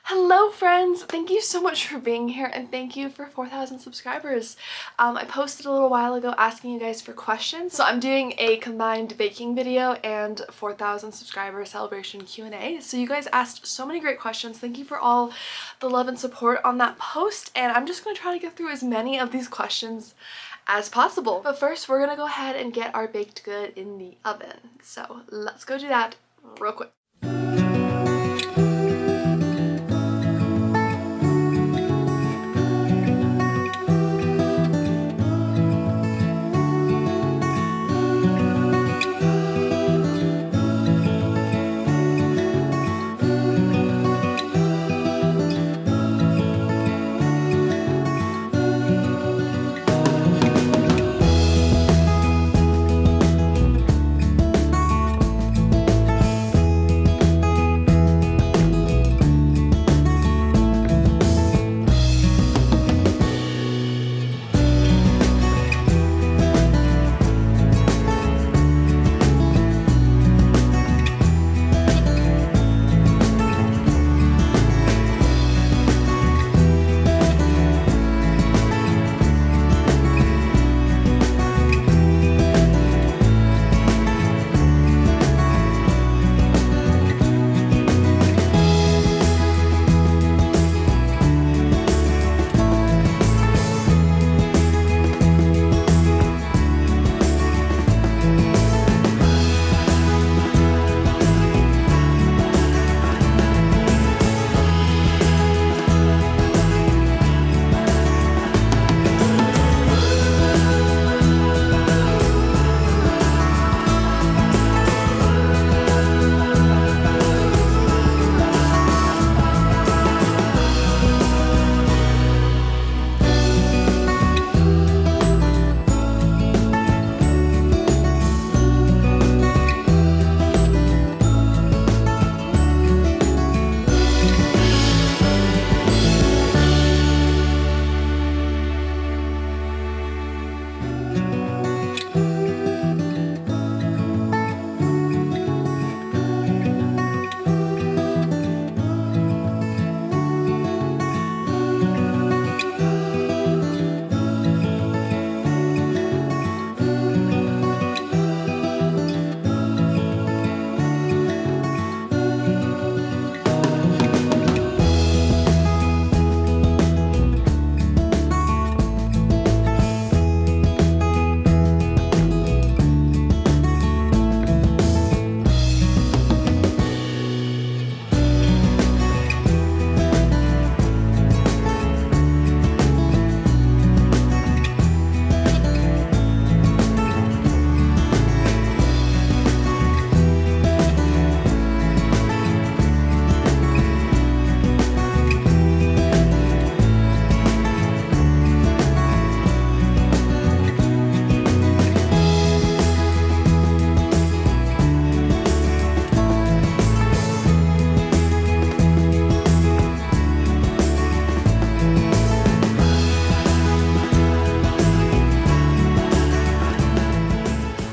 Hello friends! Thank you so much for being here and thank you for 4,000 subscribers. I posted a little while ago asking you guys for questions, so I'm doing a combined baking video and 4,000 subscriber celebration Q&A. So you guys asked so many great questions. Thank you for all the love and support on that post, and I'm just going to try to get through as many of these questions as possible. But first we're going to go ahead and get our baked good in the oven. So let's go do that real quick.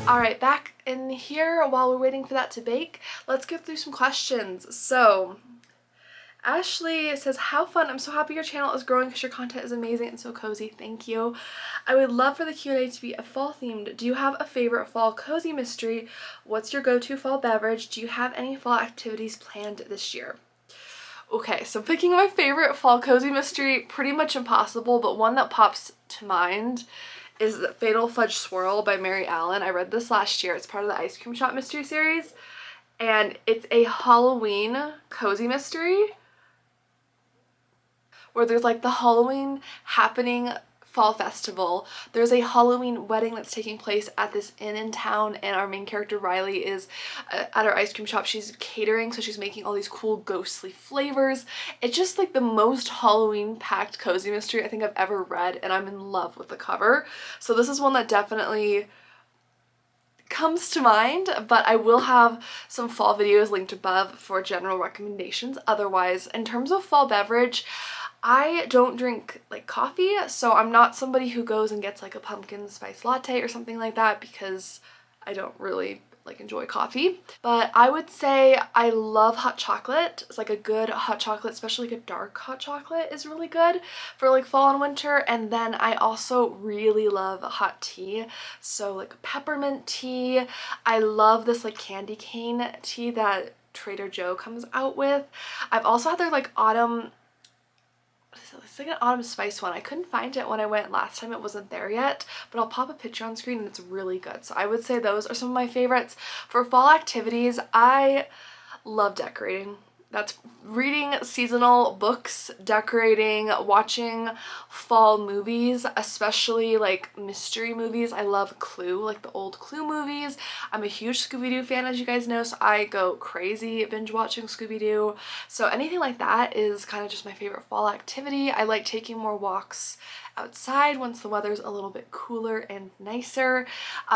Alright, back in here while we're waiting for that to bake, let's get through some questions. So, Ashley says, how fun, I'm so happy your channel is growing because your content is amazing and so cozy, thank you. I would love for the Q&A to be a fall themed. Do you have a favorite fall cozy mystery? What's your go-to fall beverage? Do you have any fall activities planned this year? Okay, so picking my favorite fall cozy mystery, pretty much impossible, but one that pops to mind is the Fatal Fudge Swirl by Mary Allen. I read this last year. It's part of the Ice Cream Shop mystery series, and it's a Halloween cozy mystery where there's like the Halloween happening fall festival. There's a Halloween wedding that's taking place at this inn in town, and our main character Riley is at her ice cream shop. She's catering, so she's making all these cool ghostly flavors. It's just like the most Halloween packed cozy mystery I think I've ever read, and I'm in love with the cover. So this is one that definitely comes to mind, but I will have some fall videos linked above for general recommendations. Otherwise, in terms of fall beverage, I don't drink like coffee, so I'm not somebody who goes and gets like a pumpkin spice latte or something like that because I don't really like enjoy coffee. But I would say I love hot chocolate. It's like a good hot chocolate, especially like a dark hot chocolate is really good for like fall and winter. And then I also really love hot tea. So like peppermint tea. I love this like candy cane tea that Trader Joe comes out with. I've also had their like autumn, it's like an autumn spice one. I couldn't find it when I went last time. It wasn't there yet, but I'll pop a picture on screen and it's really good. So I would say those are some of my favorites. For fall activities, I love decorating. That's reading seasonal books, decorating, watching fall movies, especially like mystery movies. I love Clue, like the old Clue movies. I'm a huge Scooby-Doo fan, as you guys know, so I go crazy binge watching Scooby-Doo. So anything like that is kind of just my favorite fall activity. I like taking more walks outside once the weather's a little bit cooler and nicer.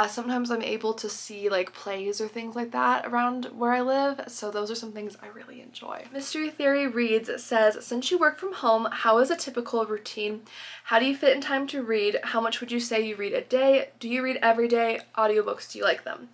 Sometimes I'm able to see like plays or things like that around where I live, so those are some things I really enjoy. Mystery Theory Reads says, since you work from home, how is a typical routine? How do you fit in time to read? How much would you say you read a day? Do you read every day? Audiobooks, do you like them?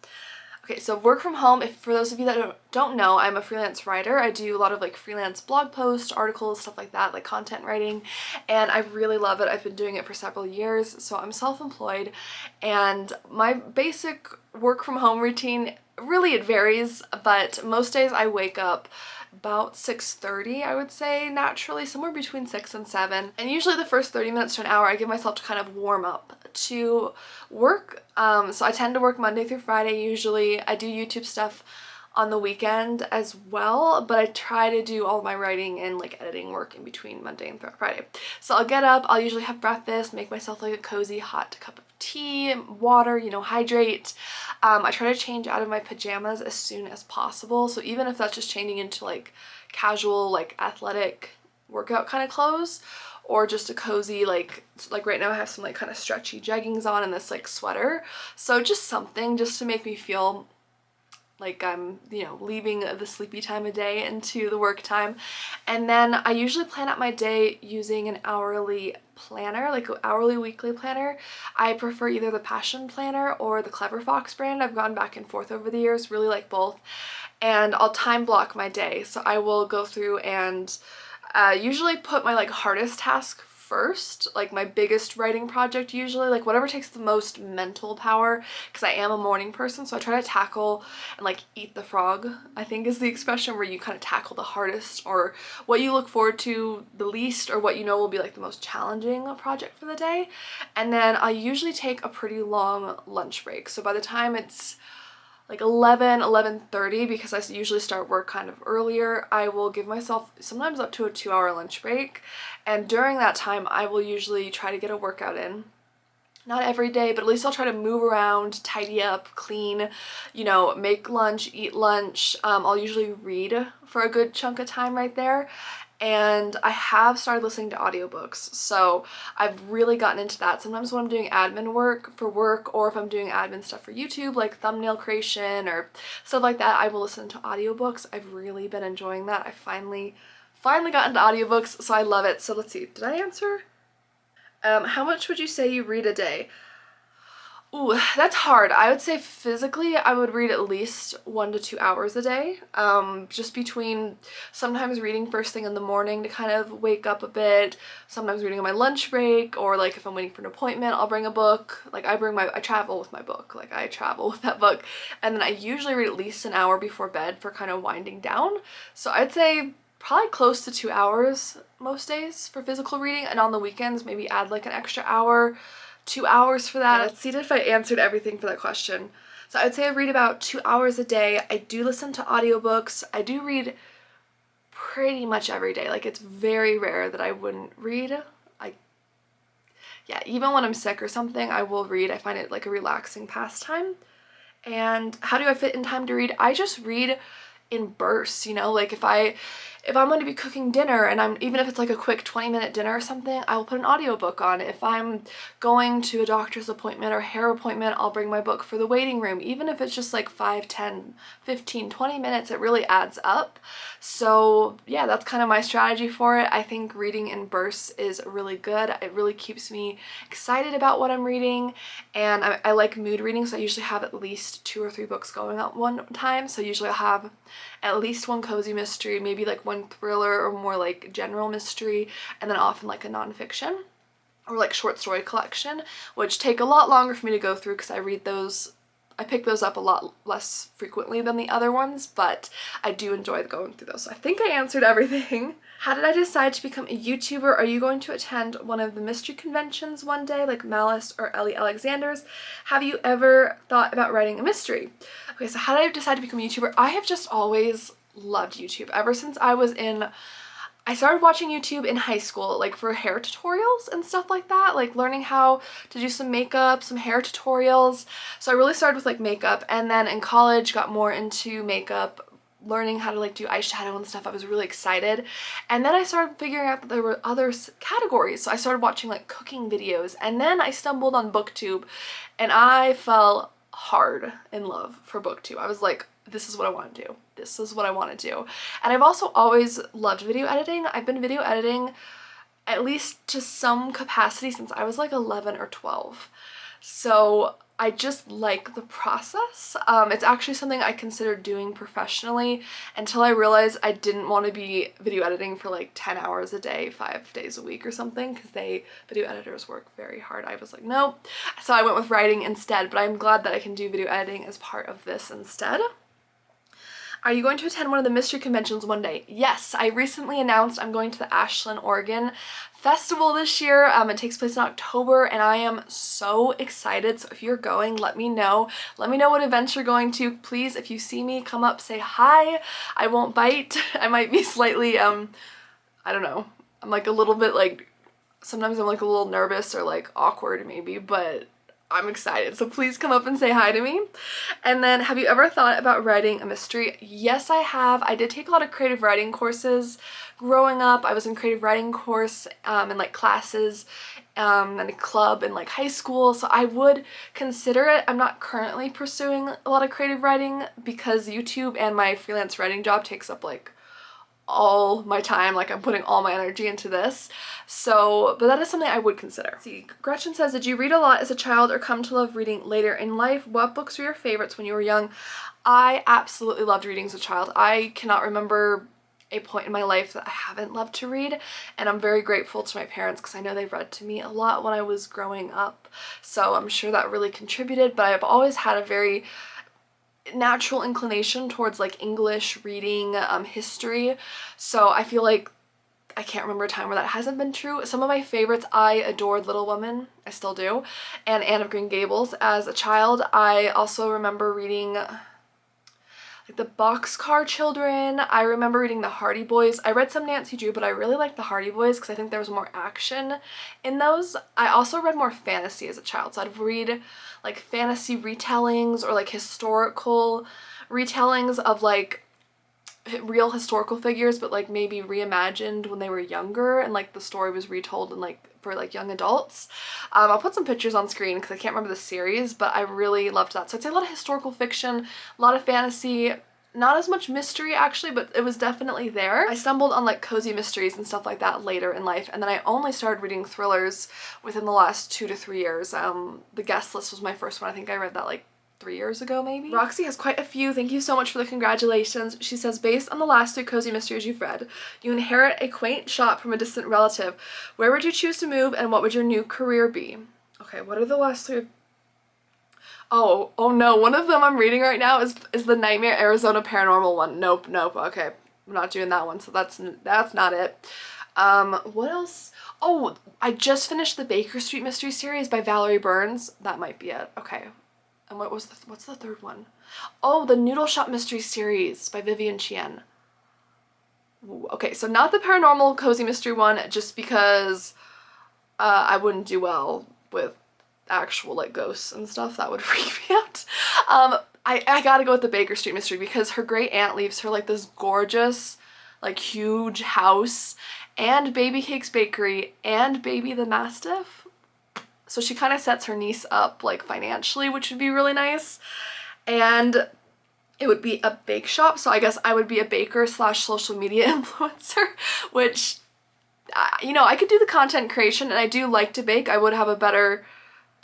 Okay, so work from home, if for those of you that don't know, I'm a freelance writer. I do a lot of like freelance blog posts, articles, stuff like that, like content writing, and I really love it. I've been doing it for several years, so I'm self-employed, and my basic work from home routine, really it varies, but most days I wake up about 6:30, I would say, naturally, somewhere between 6 and 7. And usually the first 30 minutes to an hour I give myself to kind of warm up to work. So I tend to work Monday through Friday usually. I do YouTube stuff on the weekend as well, but I try to do all my writing and like editing work in between Monday and Friday. So I'll get up, I'll usually have breakfast, make myself like a cozy hot cup of tea, water, you know, hydrate. I try to change out of my pajamas as soon as possible. So even if that's just changing into like casual, like athletic workout kind of clothes, or just a cozy, like right now I have some like kind of stretchy jeggings on and this like sweater. So just something just to make me feel like I'm, you know, leaving the sleepy time of day into the work time. And then I usually plan out my day using an hourly planner, like an hourly weekly planner. I prefer either the Passion Planner or the Clever Fox brand. I've gone back and forth over the years, really like both. And I'll time block my day. So I will go through and usually put my like hardest task first, like my biggest writing project usually, like whatever takes the most mental power, because I am a morning person, so I try to tackle and like eat the frog, I think is the expression, where you kind of tackle the hardest or what you look forward to the least or what you know will be like the most challenging project for the day. And then I usually take a pretty long lunch break, so by the time it's like 11:30, because I usually start work kind of earlier, I will give myself sometimes up to a 2-hour lunch break, and during that time I will usually try to get a workout in. Not every day, but at least I'll try to move around, tidy up, clean, you know, make lunch, eat lunch. I'll usually read for a good chunk of time right there. And I have started listening to audiobooks, so I've really gotten into that. Sometimes when I'm doing admin work for work, or if I'm doing admin stuff for YouTube, like thumbnail creation or stuff like that, I will listen to audiobooks. I've really been enjoying that. I finally got into audiobooks, so I love it. So let's see, did I answer? How much would you say you read a day? Ooh, that's hard. I would say physically I would read at least 1 to 2 hours a day. Just between sometimes reading first thing in the morning to kind of wake up a bit, sometimes reading on my lunch break, or like if I'm waiting for an appointment, I'll bring a book. Like I travel with my book. Like I travel with that book. And then I usually read at least an hour before bed for kind of winding down. So I'd say probably close to 2 hours most days for physical reading, and on the weekends maybe add like an extra hour, 2 hours for that. Let's see if I answered everything for that question. So I would say I read about 2 hours a day. I do listen to audiobooks. I do read pretty much every day. Like it's very rare that I wouldn't read. Yeah, even when I'm sick or something, I will read. I find it like a relaxing pastime. And how do I fit in time to read? I just read in bursts, you know, like if if I'm going to be cooking dinner and even if it's like a quick 20-minute dinner or something, I will put an audiobook on. If I'm going to a doctor's appointment or hair appointment, I'll bring my book for the waiting room. Even if it's just like 5, 10, 15, 20 minutes, it really adds up. So yeah, that's kind of my strategy for it. I think reading in bursts is really good. It really keeps me excited about what I'm reading, and I like mood reading, so I usually have at least 2 or 3 books going at one time. So usually I'll have at least one cozy mystery, maybe like one thriller or more like general mystery, and then often like a nonfiction or like short story collection, which take a lot longer for me to go through because I pick those up a lot less frequently than the other ones, but I do enjoy going through those. So I think I answered everything. How did I decide to become a YouTuber? Are you going to attend one of the mystery conventions one day, like Malice or Ellie Alexander's? Have you ever thought about writing a mystery? Okay, so how did I decide to become a YouTuber? I have just always loved YouTube. Ever since I started watching YouTube in high school, like for hair tutorials and stuff like that, like learning how to do some makeup, some hair tutorials. So I really started with like makeup, and then in college got more into makeup, learning how to like do eyeshadow and stuff. I was really excited. And then I started figuring out that there were other categories. So I started watching like cooking videos, and then I stumbled on BookTube and I fell hard in love for BookTube. I was like, this is what I want to do. This is what I want to do. And I've also always loved video editing. I've been video editing at least to some capacity since I was like 11 or 12. So I just like the process. It's actually something I considered doing professionally until I realized I didn't want to be video editing for like 10 hours a day, 5 days a week or something, because video editors work very hard. I was like, no. So I went with writing instead, but I'm glad that I can do video editing as part of this instead. Are you going to attend one of the mystery conventions one day? Yes, I recently announced I'm going to the Ashland, Oregon festival this year. It takes place in October, and I am so excited. So if you're going, let me know. Let me know what events you're going to. Please, if you see me, come up, say hi. I won't bite. I might be slightly, I don't know. I'm like a little bit like, sometimes I'm like a little nervous or like awkward maybe, but I'm excited, so please come up and say hi to me. And then, have you ever thought about writing a mystery? Yes, I have. I did take a lot of creative writing courses growing up. I was in creative writing course and like classes and a club in like high school, so I would consider it. I'm not currently pursuing a lot of creative writing because YouTube and my freelance writing job takes up like all my time, like I'm putting all my energy into this. So, but that is something I would consider. Let's see, Gretchen says, did you read a lot as a child or come to love reading later in life? What books were your favorites when you were young? I absolutely loved reading as a child. I cannot remember a point in my life that I haven't loved to read, and I'm very grateful to my parents because I know they read to me a lot when I was growing up. So I'm sure that really contributed, but I've always had a very natural inclination towards like English reading, history, so I feel like I can't remember a time where that hasn't been true. Some of my favorites, I adored Little Women, I still do, and Anne of Green Gables as a child. I also remember reading like the Boxcar Children. I remember reading the Hardy Boys. I read some Nancy Drew, but I really liked the Hardy Boys because I think there was more action in those. I also read more fantasy as a child, so I'd read like fantasy retellings or like historical retellings of like real historical figures, but like maybe reimagined when they were younger, and like the story was retold and like for like young adults. I'll put some pictures on screen because I can't remember the series, but I really loved that. So I'd say a lot of historical fiction, a lot of fantasy, not as much mystery actually, but it was definitely there. I stumbled on like cozy mysteries and stuff like that later in life, and then I only started reading thrillers within the last 2 to 3 years. The Guest List was my first one. I think I read that like 3 years ago maybe. Roxy has quite a few. Thank you so much for the congratulations. She says, based on the last 3 cozy mysteries you've read, you inherit a quaint shop from a distant relative. Where would you choose to move, and what would your new career be? Okay, what are the last 3? Oh no, one of them I'm reading right now is the Nightmare Arizona Paranormal one. Nope, okay, I'm not doing that one, so that's not it. What else? Oh, I just finished the Baker Street Mystery Series by Valerie Burns. That might be it. Okay. And what's the third one? Oh, the Noodle Shop Mystery Series by Vivian Chien. Ooh, okay, so not the paranormal cozy mystery one, just because I wouldn't do well with actual like ghosts and stuff. That would freak me out. I gotta go with the Baker Street Mystery because her great aunt leaves her like this gorgeous like huge house and Baby Cakes Bakery and Baby the Mastiff. So she kind of sets her niece up like financially, which would be really nice. And it would be a bake shop, so I guess I would be a baker slash social media influencer, which, you know, I could do the content creation, and I do like to bake. I would have a better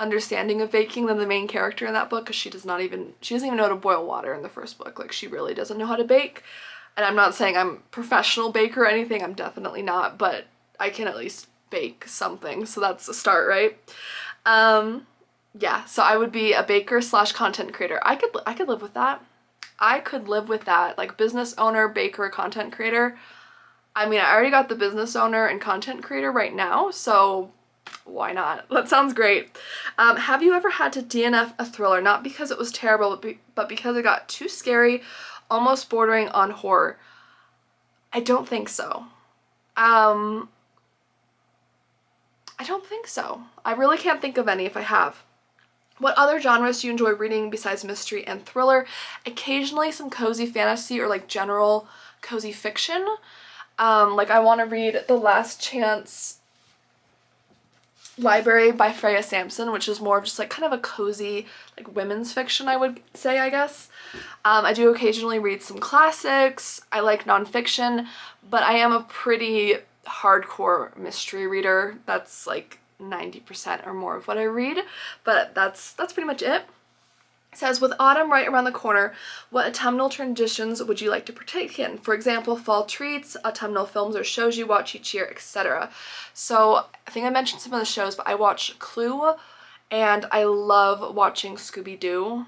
understanding of baking than the main character in that book, because she doesn't even know how to boil water in the first book. Like, she really doesn't know how to bake. And I'm not saying I'm a professional baker or anything, I'm definitely not, but I can at least bake something, so that's a start, right? Yeah, so I would be a baker slash content creator. I could live with that. I could live with that, like business owner, baker, content creator. I mean, I already got the business owner and content creator right now, so why not? That sounds great. Have you ever had to DNF a thriller? Not because it was terrible, but because it got too scary, almost bordering on horror. I don't think so. I don't think so. I really can't think of any if I have. What other genres do you enjoy reading besides mystery and thriller? Occasionally some cozy fantasy or like general cozy fiction. Like I want to read The Last Chance Library by Freya Sampson, which is more of just like kind of a cozy like women's fiction, I would say, I guess. I do occasionally read some classics. I like nonfiction, but I am a pretty hardcore mystery reader. That's like 90% or more of what I read, but that's pretty much it. It says, with autumn right around the corner, what autumnal traditions would you like to partake in? For example, fall treats, autumnal films or shows you watch each year, etc. So I think I mentioned some of the shows, but I watch Clue, and I love watching Scooby-Doo.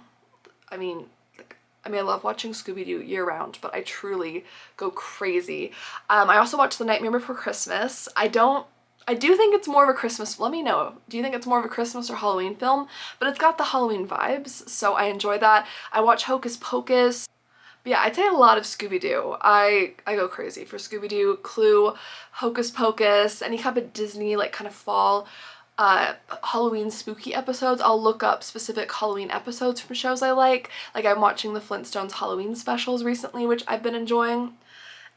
I love watching Scooby-Doo year-round, but I truly go crazy. I also watch The Nightmare Before Christmas. I do think it's more of a Christmas, let me know, do you think it's more of a Christmas or Halloween film? But it's got the Halloween vibes, so I enjoy that. I watch Hocus Pocus. But yeah, I'd say a lot of Scooby-Doo. I go crazy for Scooby-Doo, Clue, Hocus Pocus, any kind of Disney, like kind of fall, Halloween spooky episodes. I'll look up specific Halloween episodes from shows I like. Like I'm watching the Flintstones Halloween specials recently, which I've been enjoying.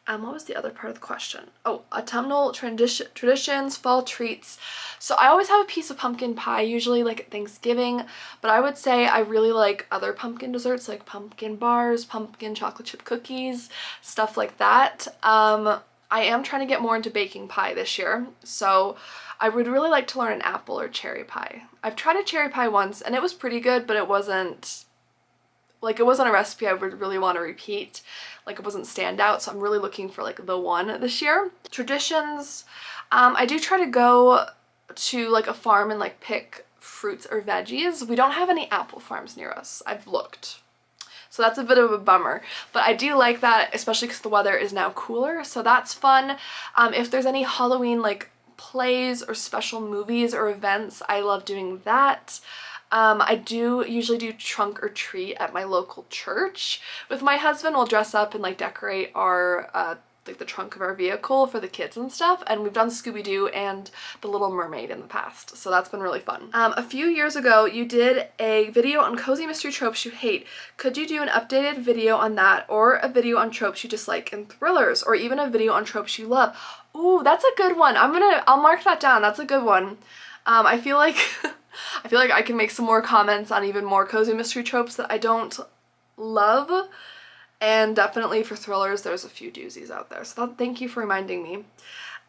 What was the other part of the question? Oh, autumnal traditions, fall treats. So I always have a piece of pumpkin pie, usually like at Thanksgiving, but I would say I really like other pumpkin desserts like pumpkin bars, pumpkin chocolate chip cookies, stuff like that. I am trying to get more into baking pie this year, so I would really like to learn an apple or cherry pie. I've tried a cherry pie once and it was pretty good, but it wasn't a recipe I would really want to repeat. Like it wasn't standout, so I'm really looking for like the one this year. Traditions, I do try to go to like a farm and like pick fruits or veggies. We don't have any apple farms near us. I've looked. So that's a bit of a bummer, but I do like that, especially because the weather is now cooler, so that's fun. If there's any Halloween like plays or special movies or events, I love doing that. I do usually do trunk or treat at my local church with my husband. We'll dress up and like decorate our like the trunk of our vehicle for the kids and stuff, and we've done Scooby-Doo and The Little Mermaid in the past, so that's been really fun. A few years ago you did a video on cozy mystery tropes you hate. Could you do an updated video on that, or a video on tropes you dislike in thrillers, or even a video on tropes you love? Ooh, that's a good one. I'll mark that down. That's a good one. I feel like I can make some more comments on even more cozy mystery tropes that I don't love. And definitely for thrillers, there's a few doozies out there. So thank you for reminding me.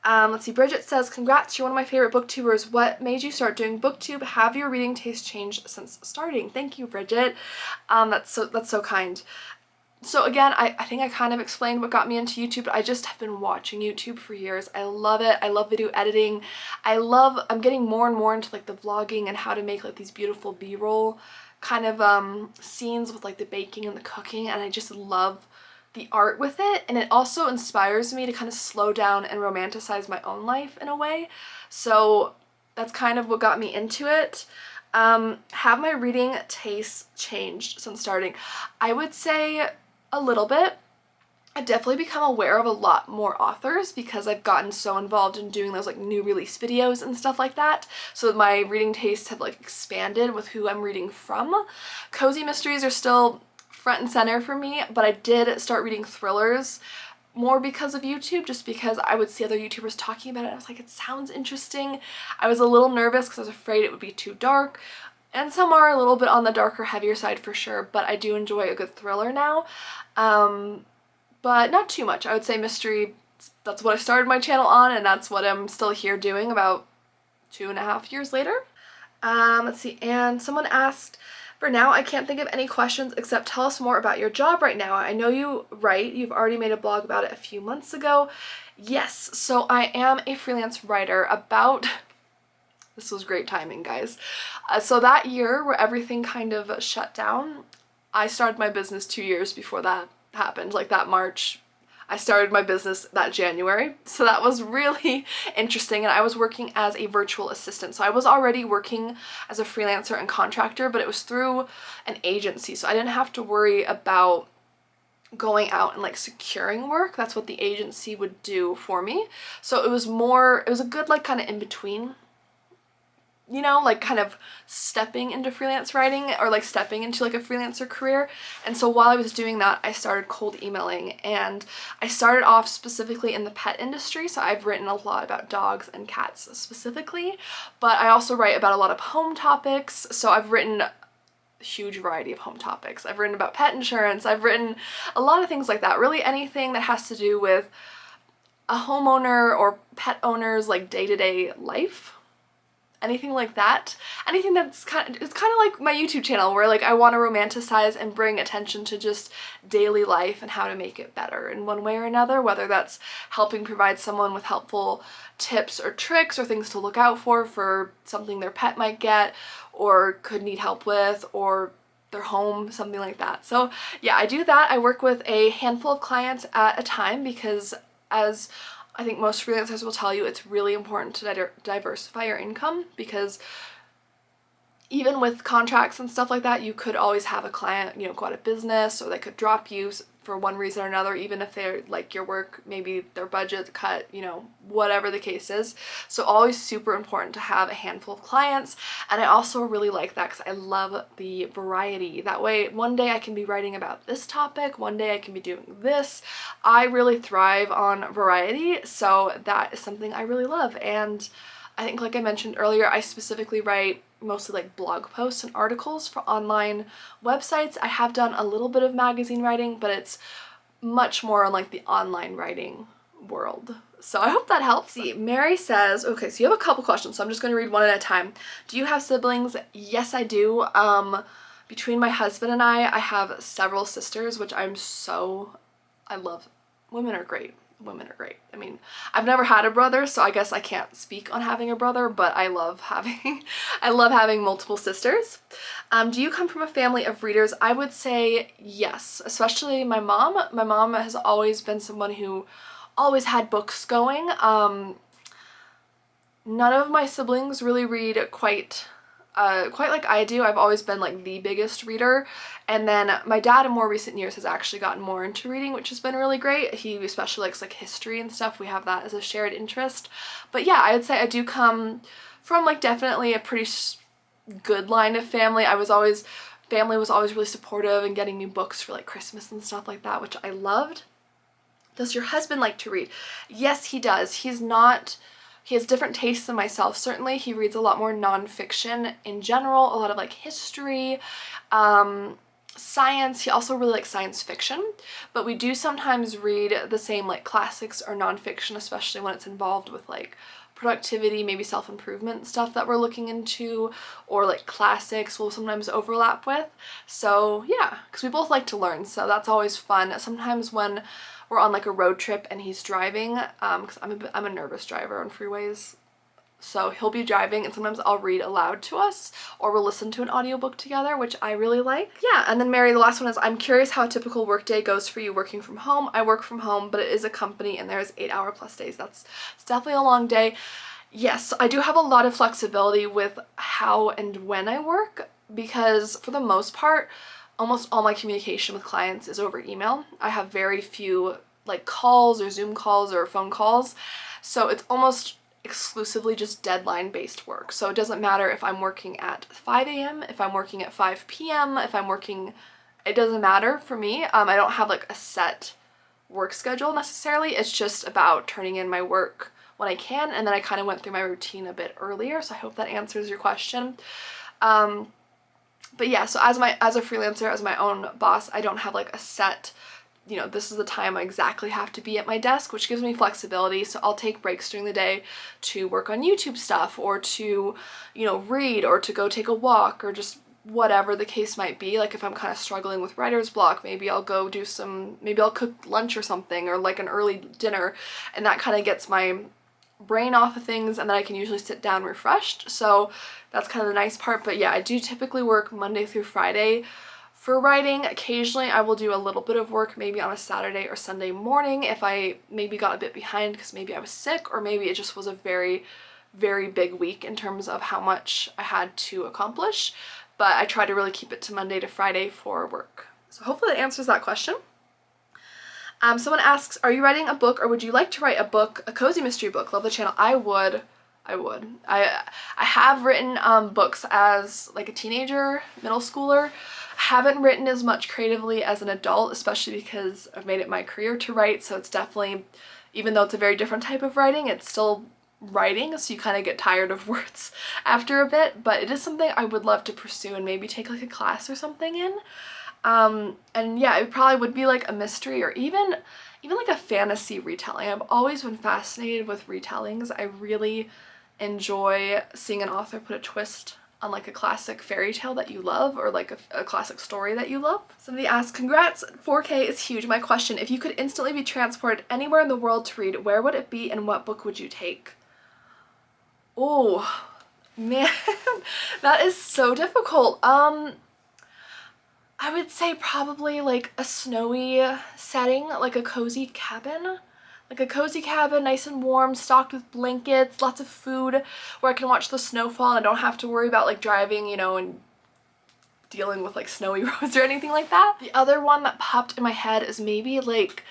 Let's see, Bridget says, congrats, you're one of my favorite booktubers. What made you start doing booktube? Have your reading taste changed since starting? Thank you, Bridget. That's so kind. So again, I think I kind of explained what got me into YouTube, but I just have been watching YouTube for years. I love it. I love video editing. I'm getting more and more into like the vlogging and how to make like these beautiful B-roll kind of scenes with like the baking and the cooking, and I just love the art with it, and it also inspires me to kind of slow down and romanticize my own life in a way. So that's kind of what got me into it. Have my reading tastes changed since starting? I would say a little bit. I've definitely become aware of a lot more authors because I've gotten so involved in doing those like new release videos and stuff like that. So my reading tastes have like expanded with who I'm reading from. Cozy mysteries are still front and center for me, but I did start reading thrillers more because of YouTube, just because I would see other YouTubers talking about it and I was like, it sounds interesting. I was a little nervous because I was afraid it would be too dark, and some are a little bit on the darker, heavier side for sure, but I do enjoy a good thriller now. But not too much. I would say mystery, that's what I started my channel on, and that's what I'm still here doing about 2.5 years later. Let's see, and someone asked, for now, I can't think of any questions except tell us more about your job right now. I know you write. You've already made a blog about it a few months ago. Yes, so I am a freelance writer about... This was great timing, guys. So that year where everything kind of shut down, I started my business 2 years before that happened, like that March. I started my business that January, so that was really interesting, and I was working as a virtual assistant. So I was already working as a freelancer and contractor, but it was through an agency, so I didn't have to worry about going out and like securing work. That's what the agency would do for me. So it was a good like kind of in between, you know, like kind of stepping into freelance writing or like stepping into like a freelancer career. And so while I was doing that, I started cold emailing, and I started off specifically in the pet industry. So I've written a lot about dogs and cats specifically, but I also write about a lot of home topics. So I've written a huge variety of home topics. I've written about pet insurance. I've written a lot of things like that. Really anything that has to do with a homeowner or pet owner's like day-to-day life. Anything like that. Anything that's it's kind of like my YouTube channel, where like I want to romanticize and bring attention to just daily life and how to make it better in one way or another, whether that's helping provide someone with helpful tips or tricks or things to look out for something their pet might get or could need help with, or their home, something like that. So yeah, I do that. I work with a handful of clients at a time because, as I think most freelancers will tell you, it's really important to diversify your income, because even with contracts and stuff like that, you could always have a client, you know, go out of business, or they could drop you for one reason or another, even if they like your work, maybe their budget cut, you know, whatever the case is. So always super important to have a handful of clients. And I also really like that because I love the variety. That way, one day I can be writing about this topic, one day I can be doing this. I really thrive on variety, so that is something I really love. And I think, like I mentioned earlier, I specifically write mostly like blog posts and articles for online websites. I have done a little bit of magazine writing, but it's much more on like the online writing world. So I hope that helps. See, Mary says, okay, so you have a couple questions, so I'm just going to read one at a time. Do you have siblings? Yes, I do. Between my husband and I have several sisters, which I love. Women are great. Women are great. I mean, I've never had a brother, so I guess I can't speak on having a brother, but I love having multiple sisters. Do you come from a family of readers? I would say yes, especially my mom. My mom has always been someone who always had books going. None of my siblings really read quite like I do. I've always been like the biggest reader, and then my dad in more recent years has actually gotten more into reading, which has been really great. He especially likes like history and stuff. We have that as a shared interest. But yeah, I would say I do come from like definitely a pretty good line of family. Family was always really supportive and getting me books for like Christmas and stuff like that, which I loved. Does your husband like to read? Yes, he does. He has different tastes than myself, certainly. He reads a lot more nonfiction in general, a lot of like history, science. He also really likes science fiction, but we do sometimes read the same like classics or nonfiction, especially when it's involved with like productivity, maybe self-improvement stuff that we're looking into, or like classics we'll sometimes overlap with. So yeah, because we both like to learn, so that's always fun. Sometimes when we're on like a road trip and he's driving, because I'm a nervous driver on freeways, so he'll be driving and sometimes I'll read aloud to us, or we'll listen to an audiobook together, which I really like. Yeah, and then Mary, the last one is, I'm curious how a typical workday goes for you working from home. I work from home, but it is a company and there's 8-hour plus days. It's definitely a long day. Yes, I do have a lot of flexibility with how and when I work, because for the most part, almost all my communication with clients is over email. I have very few like calls or Zoom calls or phone calls, so it's almost exclusively just deadline based work. So it doesn't matter if I'm working at 5 a.m., if I'm working at 5 p.m., if I'm working, it doesn't matter for me. I don't have like a set work schedule necessarily. It's just about turning in my work when I can, and then I kind of went through my routine a bit earlier, so I hope that answers your question. But yeah, so as a freelancer, as my own boss, I don't have like a set, you know, this is the time I exactly have to be at my desk, which gives me flexibility. So I'll take breaks during the day to work on YouTube stuff, or to, you know, read, or to go take a walk, or just whatever the case might be. Like if I'm kind of struggling with writer's block, maybe I'll go do maybe I'll cook lunch or something, or like an early dinner, and that kind of gets my brain off of things, and then I can usually sit down refreshed. So that's kind of the nice part. But yeah, I do typically work Monday through Friday for writing. Occasionally I will do a little bit of work maybe on a Saturday or Sunday morning if I maybe got a bit behind because maybe I was sick, or maybe it just was a very, very big week in terms of how much I had to accomplish. But I try to really keep it to Monday to Friday for work. So hopefully that answers that question. Someone asks, are you writing a book, or would you like to write a book, a cozy mystery book? Love the channel. I would. I have written books as like a teenager, middle schooler. Haven't written as much creatively as an adult, especially because I've made it my career to write, so it's definitely, even though it's a very different type of writing, it's still writing, so you kind of get tired of words after a bit, but it is something I would love to pursue and maybe take like a class or something in. And yeah, it probably would be like a mystery, or even like a fantasy retelling. I've always been fascinated with retellings. I really enjoy seeing an author put a twist on like a classic fairy tale that you love, or like a classic story that you love. Somebody asked, congrats, 4K is huge. My question, if you could instantly be transported anywhere in the world to read, where would it be, and what book would you take? Oh man, that is so difficult. I would say probably like a snowy setting, like a cozy cabin. Like a cozy cabin, nice and warm, stocked with blankets, lots of food, where I can watch the snowfall and I don't have to worry about like driving, you know, and dealing with like snowy roads or anything like that. The other one that popped in my head is maybe like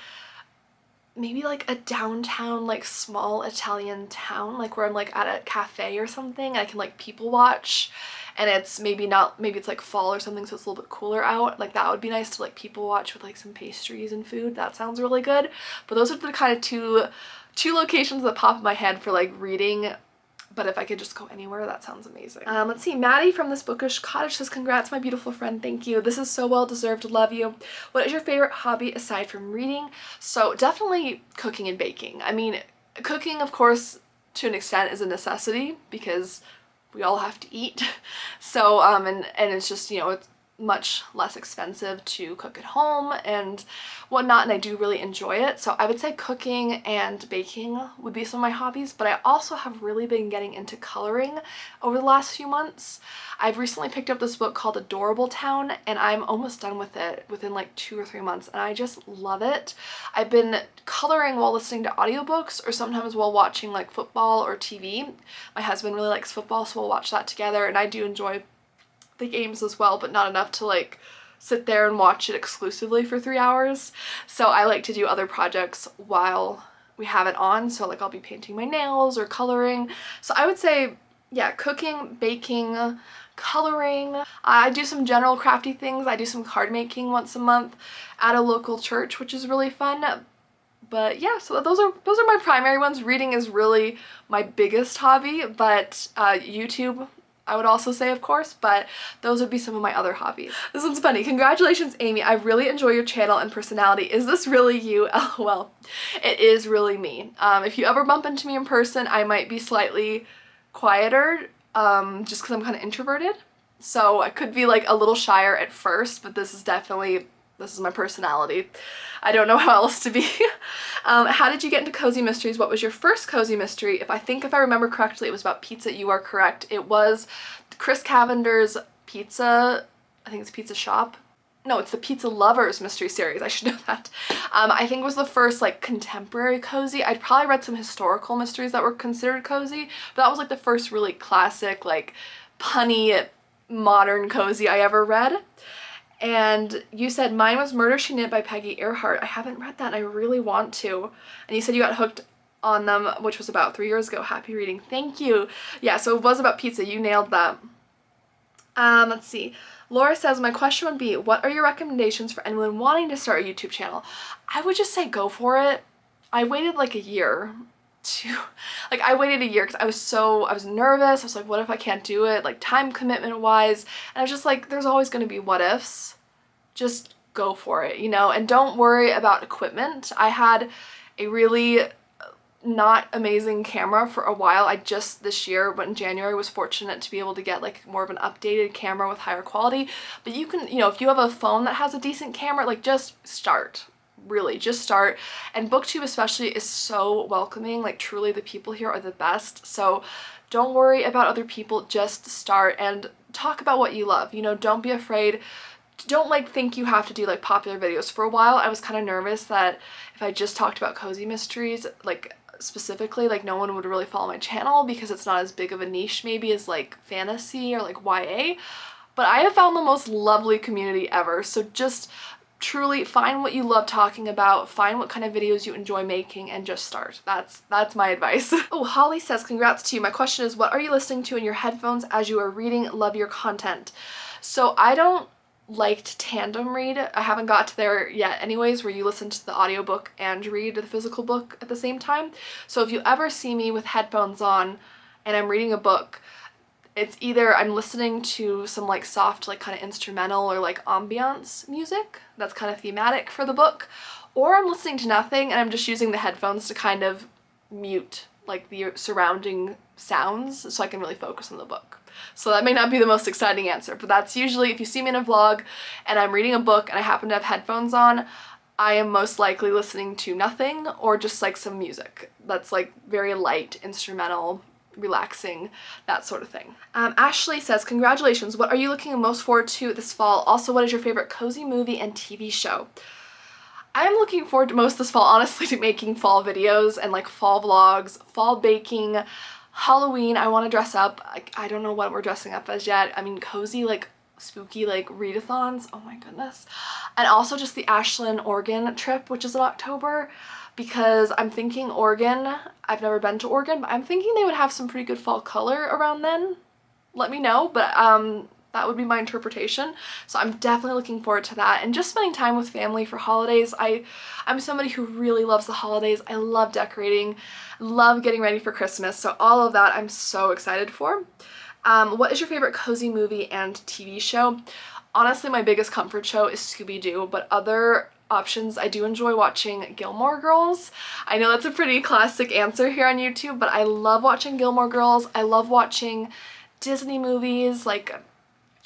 a downtown, like small Italian town, like where I'm like at a cafe or something, and I can like people watch, and it's maybe it's like fall or something, so it's a little bit cooler out. Like that would be nice to like people watch with like some pastries and food. That sounds really good. But those are the kind of two locations that pop in my head for like reading. But if I could just go anywhere, that sounds amazing. Let's see, Maddie from This Bookish Cottage says, congrats, my beautiful friend, thank you. This is so well deserved, love you. What is your favorite hobby aside from reading? So definitely cooking and baking. I mean, cooking, of course, to an extent is a necessity because we all have to eat. So, and it's just, you know, it's much less expensive to cook at home and whatnot, and I do really enjoy it. So I would say cooking and baking would be some of my hobbies, but I also have really been getting into coloring over the last few months. I've recently picked up this book called Adorable Town, and I'm almost done with it within like 2 or 3 months, and I just love it. I've been coloring while listening to audiobooks, or sometimes while watching like football or TV. My husband really likes football, so we'll watch that together, and I do enjoy the games as well, but not enough to like sit there and watch it exclusively for 3 hours. So I like to do other projects while we have it on. So like I'll be painting my nails or coloring. So I would say, yeah, cooking, baking, coloring. I do some general crafty things. I do some card making once a month at a local church, which is really fun. But yeah, so those are my primary ones. Reading is really my biggest hobby, but YouTube, I would also say, of course, but those would be some of my other hobbies. This one's funny. Congratulations, Amy. I really enjoy your channel and personality. Is this really you? LOL. It is really me. If you ever bump into me in person, I might be slightly quieter, just because I'm kind of introverted. So I could be like a little shyer at first, but this is my personality. I don't know how else to be. How did you get into cozy mysteries? What was your first cozy mystery? If I remember correctly, it was about pizza. You are correct. It was Chris Cavender's Pizza, I think it's Pizza Shop. No, it's the Pizza Lovers mystery series. I should know that. I think it was the first like contemporary cozy. I'd probably read some historical mysteries that were considered cozy, but that was like the first really classic, like punny, modern cozy I ever read. And you said mine was Murder, She Knit by Peggy Earhart. I haven't read that and I really want to. And you said you got hooked on them, which was about 3 years ago. Happy reading. Thank you. Yeah, so it was about pizza. You nailed that. Let's see. Laura says, my question would be, what are your recommendations for anyone wanting to start a YouTube channel? I would just say go for it. I waited like a year to, like I waited a year because I was nervous. I was like, what if I can't do it? Like time commitment wise. And I was just like, there's always going to be what ifs. Just go for it, you know, and don't worry about equipment. I had a really not amazing camera for a while. I just this year, but in January, was fortunate to be able to get like more of an updated camera with higher quality. But you can, you know, if you have a phone that has a decent camera, like just start. Really, just start. And BookTube especially is so welcoming. Like truly the people here are the best. So don't worry about other people, just start and talk about what you love. You know, don't be afraid. Don't like think you have to do like popular videos. For a while I was kind of nervous that if I just talked about cozy mysteries, like specifically, like no one would really follow my channel because it's not as big of a niche maybe as like fantasy or like YA. But I have found the most lovely community ever. So just truly find what you love talking about, find what kind of videos you enjoy making, and just start. That's my advice. Oh, Holly says, congrats to you. My question is, what are you listening to in your headphones as you are reading? Love your content. So I don't like to tandem read. I haven't got to there yet anyways, where you listen to the audiobook and read the physical book at the same time. So if you ever see me with headphones on and I'm reading a book, it's either I'm listening to some like soft like kind of instrumental or like ambiance music that's kind of thematic for the book, or I'm listening to nothing and I'm just using the headphones to kind of mute like the surrounding sounds so I can really focus on the book. So that may not be the most exciting answer, but that's usually, if you see me in a vlog and I'm reading a book and I happen to have headphones on, I am most likely listening to nothing or just like some music that's like very light, instrumental, relaxing, that sort of thing. Ashley says, congratulations, what are you looking most forward to this fall? Also, what is your favorite cozy movie and TV show? I'm looking forward to most this fall, honestly, to making fall videos and like fall vlogs, fall baking, Halloween. I want to dress up. I don't know what we're dressing up as yet. I mean, cozy, like spooky, like readathons. Oh my goodness. And also just the Ashland, Oregon trip, which is in October, because I'm thinking Oregon. I've never been to Oregon, but I'm thinking they would have some pretty good fall color around then. Let me know, but that would be my interpretation. So I'm definitely looking forward to that, and just spending time with family for holidays. I'm somebody who really loves the holidays. I love decorating, love getting ready for Christmas, so all of that I'm so excited for. What is your favorite cozy movie and TV show? Honestly, my biggest comfort show is Scooby-Doo, but other options, I do enjoy watching Gilmore Girls. I know that's a pretty classic answer here on YouTube, but I love watching Gilmore Girls. I love watching Disney movies, like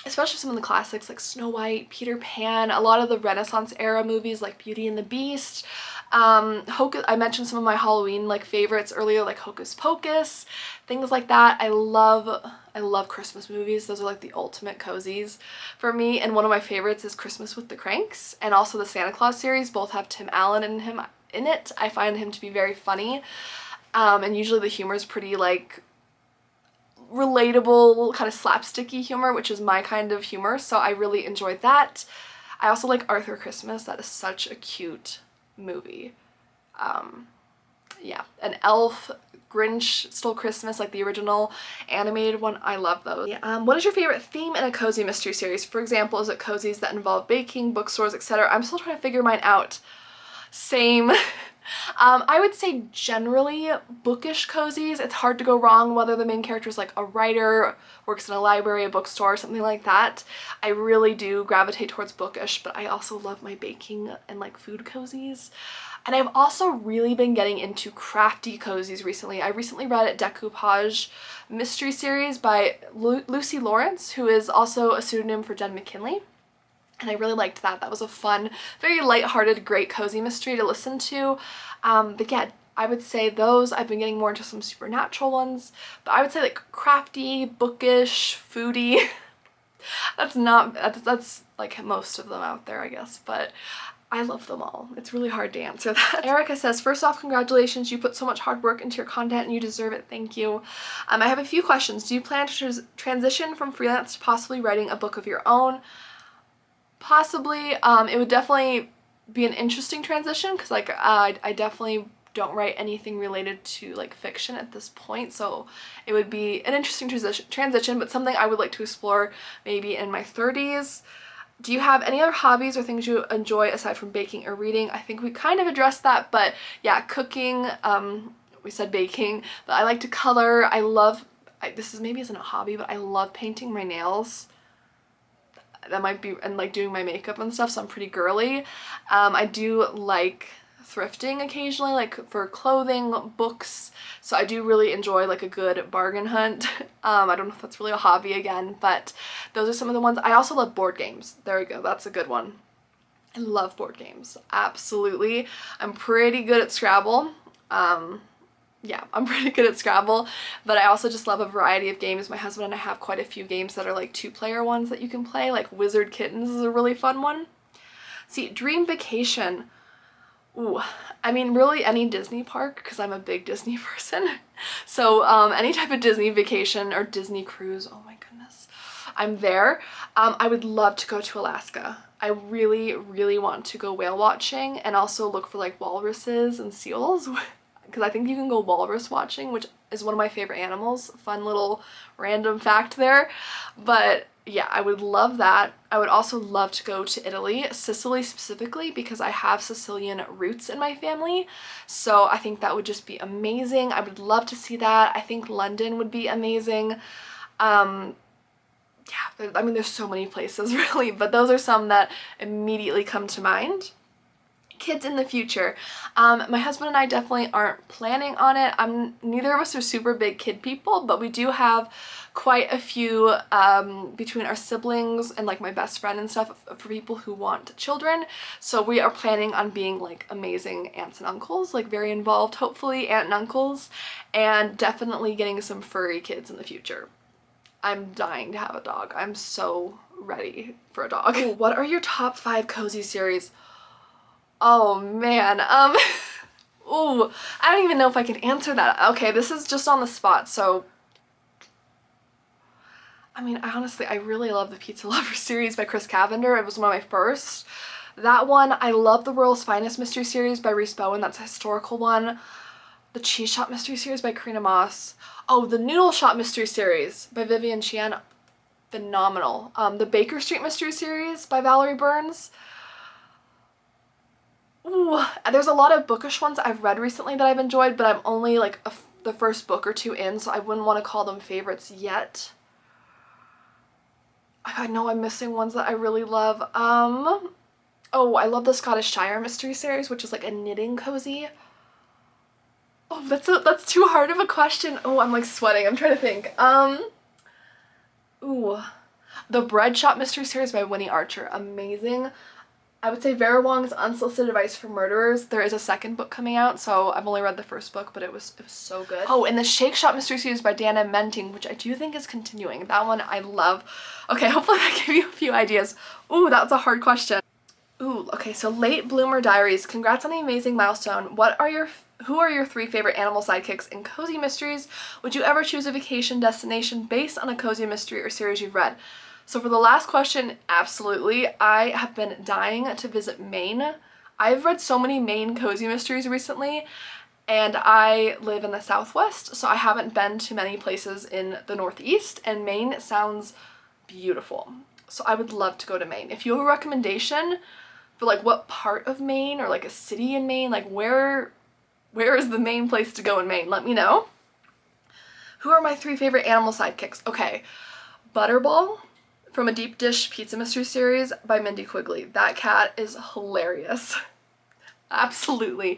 especially some of the classics like Snow White, Peter Pan, a lot of the Renaissance era movies like Beauty and the Beast. I mentioned some of my Halloween like favorites earlier, like Hocus Pocus, things like that. I love Christmas movies. Those are like the ultimate cozies for me, and one of my favorites is Christmas with the Cranks, and also the Santa Claus series. Both have Tim Allen in it. I find him to be very funny, and usually the humor is pretty like relatable, kind of slapsticky humor, which is my kind of humor, so I really enjoyed that. I also like Arthur Christmas. That is such a cute movie. Yeah, and Elf, Grinch Stole Christmas, like the original animated one. I love those. Yeah. What is your favorite theme in a cozy mystery series? For example, is it cozies that involve baking, bookstores, etc.? I'm still trying to figure mine out. Same. I would say generally bookish cozies. It's hard to go wrong whether the main character is like a writer, works in a library, a bookstore, something like that. I really do gravitate towards bookish, but I also love my baking and like food cozies. And I've also really been getting into crafty cozies recently. I recently read a decoupage mystery series by Lucy Lawrence, who is also a pseudonym for Jen McKinley. And I really liked that. That was a fun, very lighthearted, great cozy mystery to listen to. But yeah, I would say those. I've been getting more into some supernatural ones. But I would say like crafty, bookish, foodie. That's like most of them out there, I guess. But I love them all. It's really hard to answer that. Erica says, first off, congratulations. You put so much hard work into your content and you deserve it. Thank you. I have a few questions. Do you plan to transition from freelance to possibly writing a book of your own? Possibly. It would definitely be an interesting transition because like I definitely don't write anything related to like fiction at this point, so it would be an interesting transition, but something I would like to explore maybe in my 30s. Do you have any other hobbies or things you enjoy aside from baking or reading? I think we kind of addressed that, but yeah, cooking, we said baking, but I like to color. I love, this is maybe isn't a hobby, but I love painting my nails. That might be, and like doing my makeup and stuff, so I'm pretty girly. I do like thrifting occasionally, like for clothing, books, so I do really enjoy like a good bargain hunt. I don't know if that's really a hobby again, but those are some of the ones. I also love board games. There we go, that's a good one. I love board games, absolutely. I'm pretty good at Scrabble. Yeah, I'm pretty good at Scrabble, but I also just love a variety of games. My husband and I have quite a few games that are like 2-player ones that you can play, like Wizard Kittens is a really fun one. See, dream vacation. Ooh, I mean really any Disney park, because I'm a big Disney person. So any type of Disney vacation or Disney cruise, oh my goodness, I'm there. I would love to go to Alaska. I really, really want to go whale watching and also look for like walruses and seals. Because I think you can go walrus watching, which is one of my favorite animals. Fun little random fact there. But yeah, I would love that. I would also love to go to Italy, Sicily specifically, because I have Sicilian roots in my family. So I think that would just be amazing. I would love to see that. I think London would be amazing. Yeah, I mean, there's so many places really, but those are some that immediately come to mind. Kids in the future. My husband and I definitely aren't planning on it. Neither of us are super big kid people, but we do have quite a few between our siblings and like my best friend and stuff for people who want children. So we are planning on being like amazing aunts and uncles, like very involved, hopefully aunt and uncles, and definitely getting some furry kids in the future. I'm dying to have a dog. I'm so ready for a dog. Ooh, what are your top 5 cozy series? Oh man, ooh, I don't even know if I can answer that. Okay, this is just on the spot, so, I mean, I really love the Pizza Lover series by Chris Cavender. It was one of my first. That one, I love the World's Finest mystery series by Reese Bowen. That's a historical one. The Cheese Shop mystery series by Karina Moss. Oh, the Noodle Shop mystery series by Vivian Chien. Phenomenal. The Baker Street mystery series by Valerie Burns. Ooh, there's a lot of bookish ones I've read recently that I've enjoyed, but I'm only like the first book or 2 in, so I wouldn't want to call them favorites yet. I know I'm missing ones that I really love. Oh, I love the Scottish Shire mystery series, which is like a knitting cozy. Oh, that's too hard of a question. Oh, I'm like sweating. I'm trying to think. Ooh, the Bread Shop mystery series by Winnie Archer, amazing. I would say Vera Wong's Unsolicited Advice for Murderers. There is a second book coming out, so I've only read the first book, but it was so good. Oh, and the Shake Shop mystery series by Dana Menting, which I do think is continuing. That one I love. Okay, hopefully that gave you a few ideas. Ooh, that was a hard question. Ooh, okay, so Late Bloomer Diaries. Congrats on the amazing milestone. Who are your 3 favorite animal sidekicks in cozy mysteries? Would you ever choose a vacation destination based on a cozy mystery or series you've read? So for the last question, absolutely. I have been dying to visit Maine. I've read so many Maine cozy mysteries recently, and I live in the Southwest, so I haven't been to many places in the Northeast, and Maine sounds beautiful. So I would love to go to Maine. If you have a recommendation for like what part of Maine or like a city in Maine, like where is the main place to go in Maine, let me know. Who are my 3 favorite animal sidekicks? Okay, Butterball from a Deep Dish Pizza Mystery series by Mindy Quigley. That cat is hilarious. Absolutely.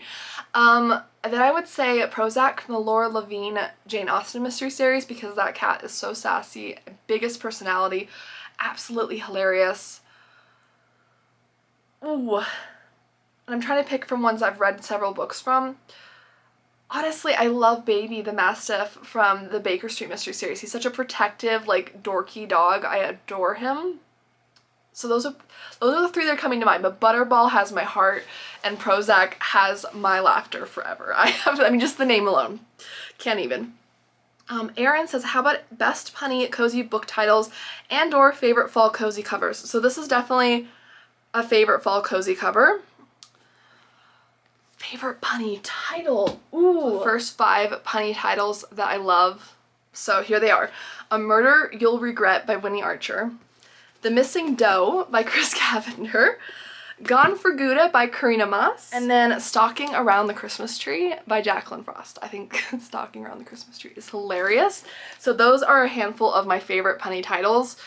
Then I would say Prozac from the Laura Levine Jane Austen mystery series, because that cat is so sassy, biggest personality, absolutely hilarious. Ooh. And I'm trying to pick from ones I've read several books from. Honestly, I love Baby the Mastiff from the Baker Street mystery series. He's such a protective, like, dorky dog. I adore him. So those are the 3 that are coming to mind, but Butterball has my heart and Prozac has my laughter forever. I mean, just the name alone. Can't even. Erin says, how about best punny cozy book titles and or favorite fall cozy covers? So this is definitely a favorite fall cozy cover. favorite punny title. Ooh. The first 5 punny titles that I love. So here they are. A Murder You'll Regret by Winnie Archer. The Missing Doe by Chris Cavender. Gone for Gouda by Karina Mas. And then Stalking Around the Christmas Tree by Jacqueline Frost. I think Stalking Around the Christmas Tree is hilarious. So those are a handful of my favorite punny titles.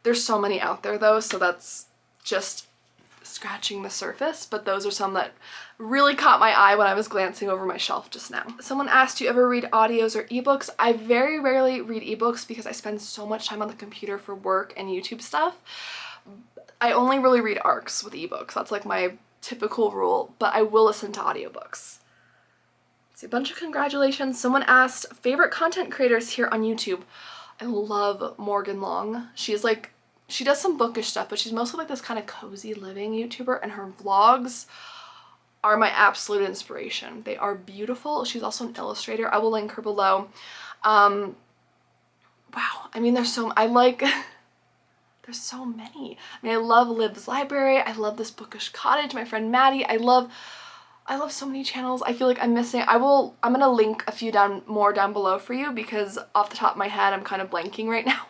There's so many out there though, so that's just scratching the surface, but those are some that really caught my eye when I was glancing over my shelf just now. Someone asked, do you ever read audios or ebooks? I very rarely read ebooks because I spend so much time on the computer for work and YouTube stuff. I only really read ARCs with ebooks. That's like my typical rule, but I will listen to audiobooks. See, a bunch of congratulations. Someone asked, favorite content creators here on YouTube. I love Morgan Long. She does some bookish stuff, but she's mostly like this kind of cozy living YouTuber, and her vlogs are my absolute inspiration. They are beautiful. She's also an illustrator. I will link her below. Wow, I mean, there's so many. I mean, I love Liv's Library. I love This Bookish Cottage, my friend Maddie. I love so many channels. I feel like I'm missing. I'm gonna link a few more down below for you because off the top of my head, I'm kind of blanking right now.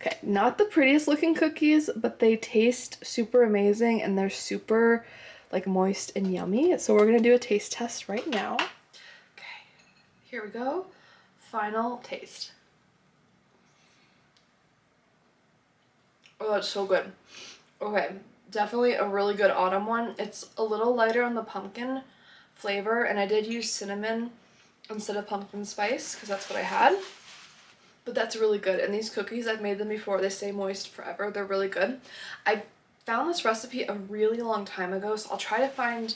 Okay, not the prettiest looking cookies, but they taste super amazing and they're super like moist and yummy. So we're gonna do a taste test right now. Okay, here we go. Final taste. Oh, that's so good. Okay, definitely a really good autumn one. It's a little lighter on the pumpkin flavor, and I did use cinnamon instead of pumpkin spice because that's what I had. But that's really good, and these cookies, I've made them before. They stay moist forever. They're really good. I found this recipe a really long time ago, so I'll try to find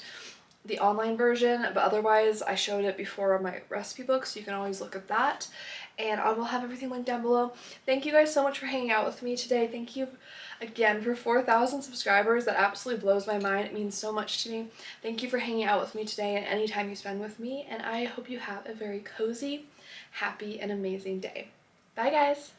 the online version, but otherwise I showed it before on my recipe book, so you can always look at that. And I will have everything linked down below. Thank you guys so much for hanging out with me today. Thank you again for 4,000 subscribers. That absolutely blows my mind. It means so much to me. Thank you for hanging out with me today and any time you spend with me, and I hope you have a very cozy, happy, and amazing day. Bye guys!